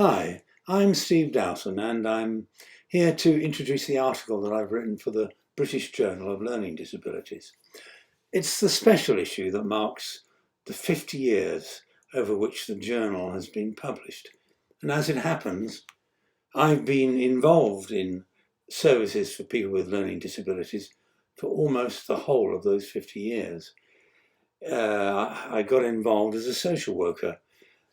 Hi, I'm Steve Dowson and I'm here to introduce the article that I've written for the British Journal of Learning Disabilities. It's the special issue that marks the 50 years over which the journal has been published. And as it happens, I've been involved in services for people with learning disabilities for almost the whole of those 50 years. I got involved as a social worker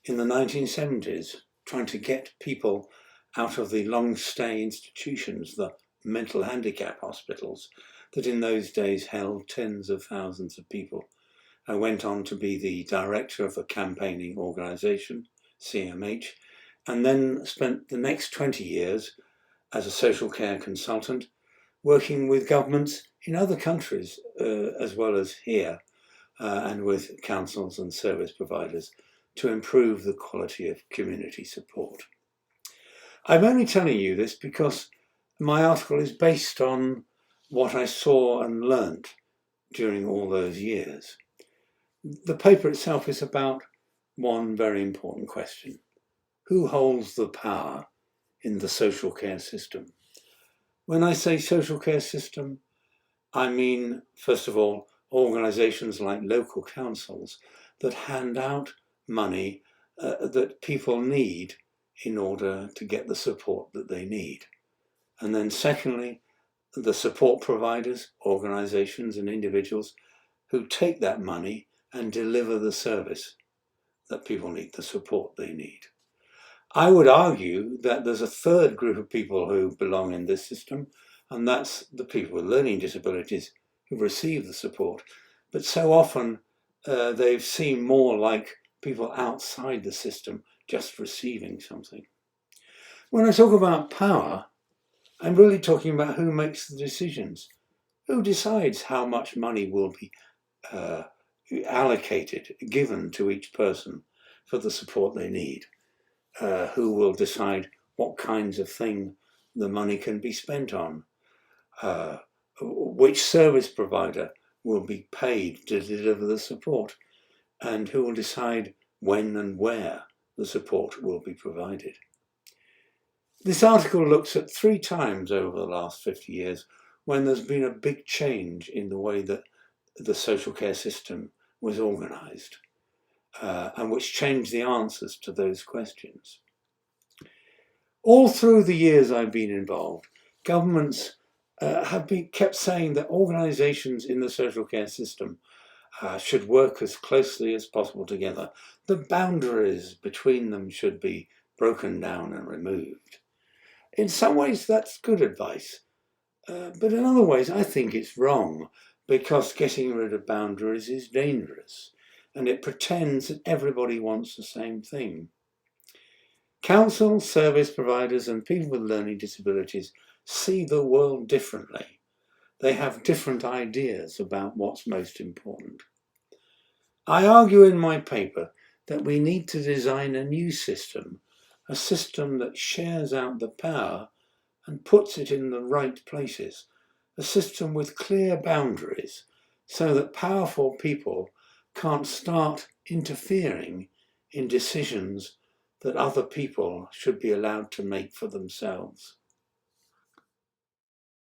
in the 1970s, trying to get people out of the long-stay institutions, the mental handicap hospitals, that in those days held tens of thousands of people. I went on to be the director of a campaigning organisation, CMH, and then spent the next 20 years as a social care consultant, working with governments in other countries as well as here, and with councils and service providers to improve the quality of community support. I'm only telling you this because my article is based on what I saw and learnt during all those years. The paper itself is about one very important question. Who holds the power in the social care system? When I say social care system, I mean, first of all, organisations like local councils that hand out money that people need in order to get the support that they need. And then secondly, the support providers, organisations and individuals who take that money and deliver the service that people need, the support they need. I would argue that there's a third group of people who belong in this system, and that's the people with learning disabilities who receive the support. But so often they seem more like people outside the system just receiving something. When I talk about power, I'm really talking about who makes the decisions. Who decides how much money will be allocated, given to each person for the support they need? Who will decide what kinds of thing the money can be spent on? Which service provider will be paid to deliver the support? And who will decide when and where the support will be provided? This article looks at 3 times over the last 50 years when there's been a big change in the way that the social care system was organised, and which changed the answers to those questions. All through the years I've been involved, governments have kept saying that organisations in the social care system should work as closely as possible together. The boundaries between them should be broken down and removed. In some ways, that's good advice, but in other ways, I think it's wrong, because getting rid of boundaries is dangerous, and it pretends that everybody wants the same thing. Councils, service providers, and people with learning disabilities see the world differently. They have different ideas about what's most important. I argue in my paper that we need to design a new system, a system that shares out the power and puts it in the right places, a system with clear boundaries so that powerful people can't start interfering in decisions that other people should be allowed to make for themselves.